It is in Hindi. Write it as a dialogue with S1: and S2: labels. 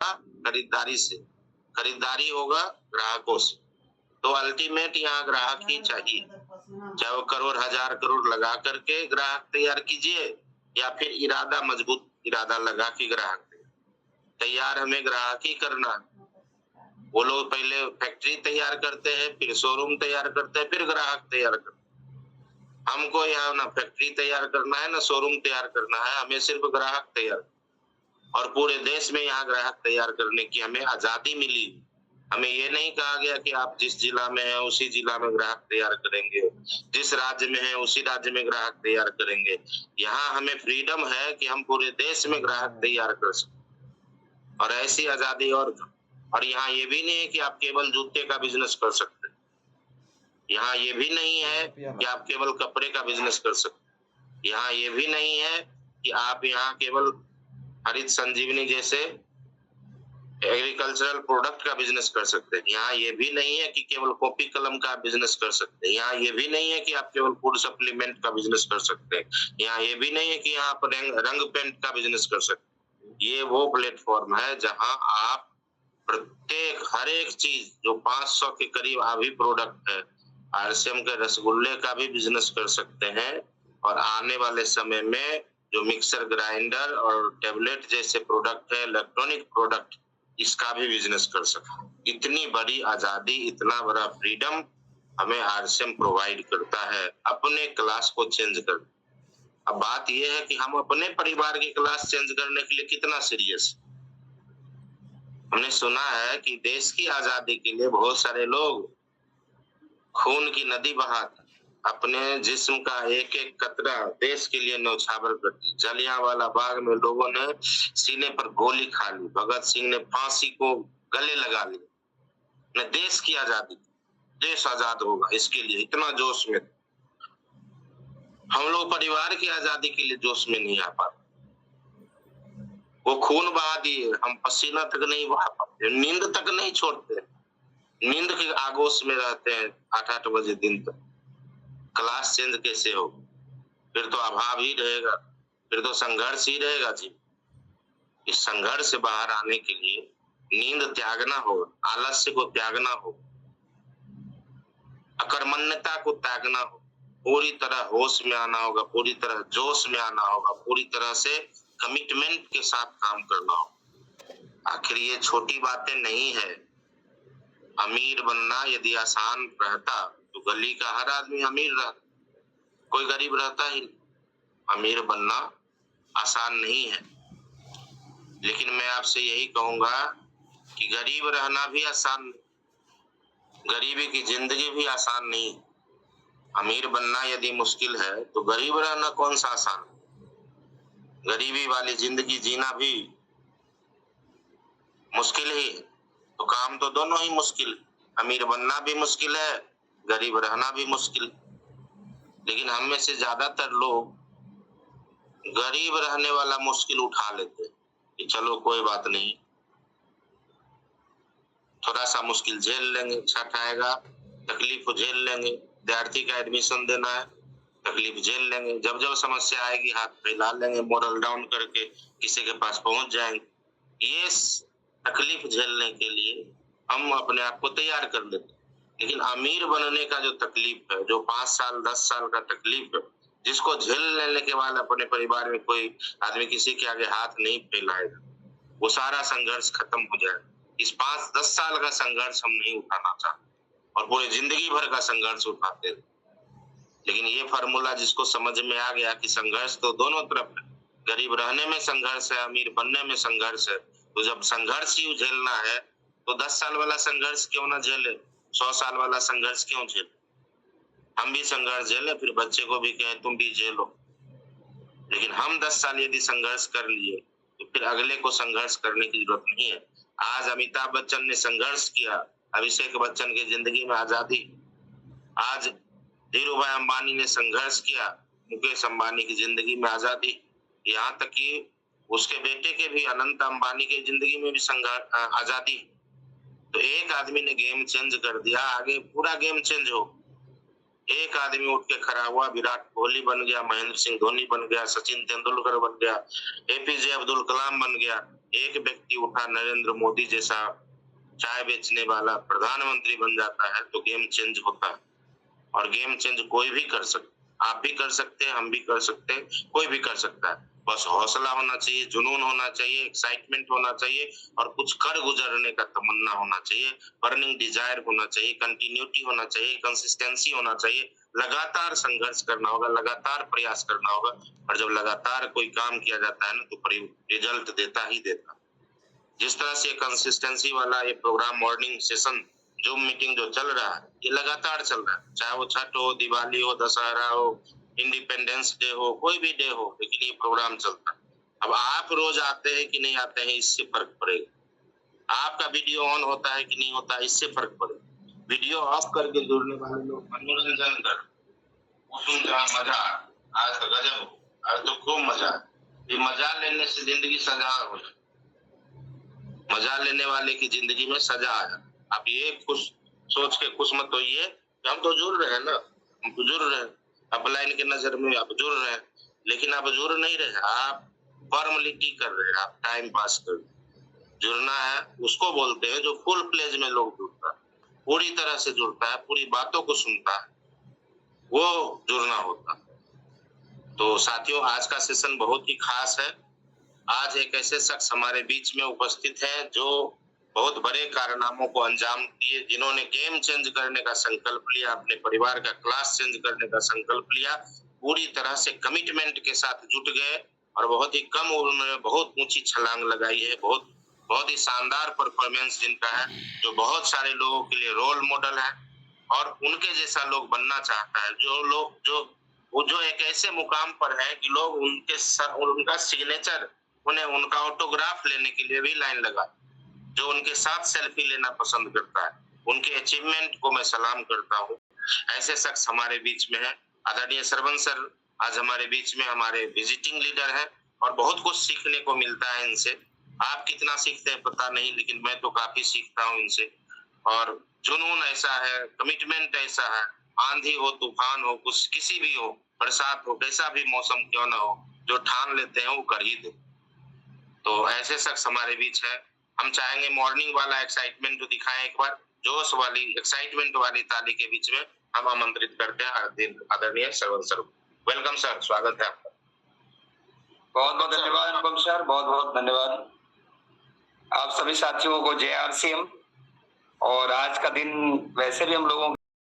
S1: खरीदारी से, खरीदारी होगा ग्राहकों से। तो अल्टीमेट यहाँ ग्राहक ही चाहिए, चाहे वो करोड़ हजार करोड़ लगा करके ग्राहक तैयार कीजिए या फिर इरादा मजबूत इरादा लगा के ग्राहक तैयार हमें ग्राहक ही करना। वो लोग पहले फैक्ट्री तैयार करते हैं, फिर शोरूम तैयार करते हैं, फिर ग्राहक तैयार करते हैं। हमको यहाँ ना फैक्ट्री तैयार करना है ना शोरूम तैयार करना है, हमें सिर्फ ग्राहक तैयार। और पूरे देश में यहाँ ग्राहक तैयार करने की हमें आजादी मिली। हमें ये नहीं कहा गया कि आप जिस जिला में है उसी जिला में ग्राहक तैयार करेंगे, जिस राज्य में है उसी राज्य में ग्राहक तैयार करेंगे। यहाँ हमें फ्रीडम है कि हम पूरे देश में ग्राहक तैयार कर सकते, और ऐसी आजादी और यहाँ ये भी नहीं है कि आप केवल जूते का बिजनेस कर सकते, यहाँ ये भी नहीं है कि आप केवल कपड़े का बिजनेस कर सकते, यहाँ ये भी नहीं है कि आप यहाँ केवल हरित संजीवनी जैसे एग्रीकल्चरल प्रोडक्ट का बिजनेस कर सकते हैं। यहाँ ये भी नहीं है कि केवल कॉपी कलम का बिजनेस कर सकते हैं। यहाँ ये भी नहीं है कि आप केवल फूड सप्लीमेंट का बिजनेस कर सकते हैं। यहाँ ये भी नहीं है कि आप रंग पेंट का बिजनेस कर सकते हैं। ये वो प्लेटफॉर्म है जहाँ आप प्रत्येक हर एक चीज जो 500 के करीब अभी प्रोडक्ट है, आरसीएम के रसगुल्ले का भी बिजनेस कर सकते हैं। और आने वाले समय में जो मिक्सर ग्राइंडर और टेबलेट जैसे प्रोडक्ट है, इलेक्ट्रॉनिक प्रोडक्ट, इसका भी बिजनेस कर सकते। इतनी बड़ी आजादी, इतना बड़ा फ्रीडम हमें आरसीएम प्रोवाइड करता है अपने क्लास को चेंज कर। अब बात यह है कि हम अपने परिवार की क्लास चेंज करने के लिए कितना सीरियस। हमने सुना है कि देश की आजादी के लिए बहुत सारे लोग खून की नदी बहाते, अपने जिस्म का एक एक कतरा देश के लिए न्यौछावर कर दी। जलियांवाला बाग में लोगों ने सीने पर गोली खा ली, भगत सिंह ने फांसी को गले लगा ली। न देश की आजादी, देश आजाद होगा इसके लिए इतना जोश में। हम लोग परिवार की आजादी के लिए जोश में नहीं आ पाते। वो खून बहा दिए, हम पसीना तक नहीं बहा पाते, नींद तक नहीं छोड़ते, नींद के आगोश में रहते हैं 8-8 बजे दिन तक। क्लास चेंज कैसे हो? फिर तो अभाव ही रहेगा, फिर तो संघर्ष ही रहेगा जी। इस संघर्ष से बाहर आने के लिए नींद त्यागना होगा, आलस्य को त्यागना होगा, अकर्मण्यता को त्यागना होगा, पूरी तरह होश में आना होगा, पूरी तरह जोश में आना होगा, पूरी तरह से कमिटमेंट के साथ काम करना होगा। आखिर ये छोटी बातें नहीं है। अमीर बनना यदि आसान रहता तो गली का हर आदमी अमीर रहता, कोई गरीब रहता ही नहीं। अमीर बनना आसान नहीं है, लेकिन मैं आपसे यही कहूंगा कि गरीब रहना भी आसान नहीं, गरीबी की जिंदगी भी आसान नहीं। अमीर बनना यदि मुश्किल है तो गरीब रहना कौन सा आसान? गरीबी वाली जिंदगी जीना भी मुश्किल ही है। तो काम तो दोनों ही मुश्किल, अमीर बनना भी मुश्किल है, गरीब रहना भी मुश्किल। लेकिन हम में से ज्यादातर लोग गरीब रहने वाला मुश्किल उठा लेते हैं कि चलो कोई बात नहीं, थोड़ा सा मुश्किल झेल लेंगे, छठ आएगा तकलीफ को झेल लेंगे, विद्यार्थी का एडमिशन देना है तकलीफ झेल लेंगे, जब जब समस्या आएगी हाथ फैला लेंगे, मोरल डाउन करके किसी के पास पहुंच जाएंगे। ये तकलीफ झेलने के लिए हम अपने आप को तैयार कर लेते। लेकिन अमीर बनने का जो तकलीफ है, जो 5 साल 10 साल का तकलीफ है, जिसको झेल लेने के बाद अपने परिवार में कोई आदमी किसी के आगे हाथ नहीं फैलाएगा, वो सारा संघर्ष खत्म हो जाएगा। इस 5-10 साल का संघर्ष हम नहीं उठाना चाहते और पूरे जिंदगी भर का संघर्ष उठाते हैं। लेकिन ये फार्मूला जिसको समझ में आ गया कि संघर्ष तो दोनों तरफ है, गरीब रहने में संघर्ष है, अमीर बनने में संघर्ष है, तो जब संघर्ष ही झेलना है तो 10 साल वाला संघर्ष क्यों ना झेले, 100 साल वाला संघर्ष क्यों झेले? हम भी संघर्ष झेले, फिर बच्चे को भी कहें तुम भी झेलो। लेकिन हम 10 साल यदि संघर्ष कर लिए तो फिर अगले को संघर्ष करने की जरूरत नहीं है। आज अमिताभ बच्चन ने संघर्ष किया, अभिषेक बच्चन की जिंदगी में आजादी। आज धीरू भाई अंबानी ने संघर्ष किया, मुकेश अंबानी की जिंदगी में आजादी। यहाँ तक कि उसके बेटे के भी अनंत अंबानी की जिंदगी में भी संघर्ष आजादी। तो एक आदमी ने गेम चेंज कर दिया, आगे पूरा गेम चेंज हो। एक आदमी उठ के खड़ा हुआ, विराट कोहली बन गया, महेंद्र सिंह धोनी बन गया, सचिन तेंदुलकर बन गया, एपीजे अब्दुल कलाम बन गया। एक व्यक्ति उठा नरेंद्र मोदी जैसा चाय बेचने वाला प्रधानमंत्री बन जाता है तो गेम चेंज होता है। और गेम चेंज कोई भी कर सकता, आप भी कर सकते हैं, हम भी कर सकते हैं, कोई भी कर सकता है। बस हौसला होना चाहिए, जुनून होना चाहिए, एक्साइटमेंट होना चाहिए और कुछ कर गुजरने का तमन्ना होना चाहिए, बर्निंग डिजायर होना चाहिए, कंटिन्यूटी होना चाहिए, कंसिस्टेंसी होना चाहिए, लगातार संघर्ष करना होगा, लगातार प्रयास करना होगा। और जब लगातार कोई काम किया जाता है ना तो रिजल्ट देता ही देता। जिस तरह से कंसिस्टेंसी वाला ये programme morning session Zoom meeting जो चल रहा है ये लगातार चल रहा है, चाहे वो छठ हो, दिवाली हो, दशहरा हो, इंडिपेंडेंस डे हो, कोई भी डे हो, लेकिन ये प्रोग्राम चलता है। अब आप रोज आते हैं कि नहीं आते हैं इससे फर्क पड़ेगा, आपका वीडियो ऑन होता है कि नहीं होता है इससे फर्क पड़ेगा। वीडियो ऑफ करके जुड़ने वाले लोग मनोरंजन कर मजा, आज तो गजब हो, आज तो खूब मजा। ये मजा लेने से जिंदगी सजा हो, मजा लेने वाले की जिंदगी में सजा आया। आप ये खुश सोच के खुश मत होइए कि हम तो जुड़ रहे हैं ना, हम तो जुड़ रहे हैं, अपलाइन की नजर में आप जुड़ रहे हैं, लेकिन आप जुड़ नहीं रहे, आप फॉर्मेलिटी कर रहे हैं, आप टाइम पास कर रहे हैं। जुड़ना है उसको बोलते हैं जो फुल प्लेज में लोग जुड़ता है, पूरी तरह से जुड़ता है, पूरी बातों को सुनता है, वो जुड़ना होता है। तो साथियों, आज का सेशन बहुत ही खास है। आज एक ऐसे शख्स हमारे बीच में उपस्थित है जो बहुत बड़े कारनामों को अंजाम दिए, जिन्होंने गेम चेंज करने का संकल्प लिया, अपने परिवार का क्लास चेंज करने का संकल्प लिया, पूरी तरह से कमिटमेंट के साथ जुट गए और बहुत ही कम उम्र में बहुत ऊंची छलांग लगाई है। बहुत ही शानदार परफॉर्मेंस जिनका है, जो बहुत सारे लोगों के लिए रोल मॉडल है और उनके जैसा लोग बनना चाहता है। जो एक ऐसे मुकाम पर है कि लोग उनका सिग्नेचर, उन्हें उनका ऑटोग्राफ लेने के लिए भी लाइन लगा, जो उनके साथ सेल्फी लेना पसंद करता है, उनके अचीवमेंट को मैं सलाम करता हूँ। ऐसे शख्स हमारे बीच में है। आदरणीय श्रवण सर आज हमारे बीच में हमारे विजिटिंग लीडर है और बहुत कुछ सीखने को मिलता है इनसे। आप कितना सीखते हैं पता नहीं, लेकिन मैं तो काफी सीखता हूँ इनसे। और जुनून ऐसा है, कमिटमेंट ऐसा है, आंधी हो, तूफान हो, कुछ किसी भी हो, बरसात हो, कैसा भी मौसम क्यों ना हो, जो ठान लेते हैं वो कर ही देते। तो ऐसे शख्स हमारे बीच है। हम चाहेंगे मॉर्निंग वाला एक्साइटमेंट जो दिखाएं, एक बार जोश वाली एक्साइटमेंट वाली ताली के बीच में हम आमंत्रित करते हैं आदरणीय श्रवण सर। वेलकम सर, स्वागत है आपका।
S2: बहुत बहुत धन्यवाद अनुपम सर, बहुत बहुत धन्यवाद आप सभी साथियों को। जय RCM। और आज का दिन वैसे भी हम लोगों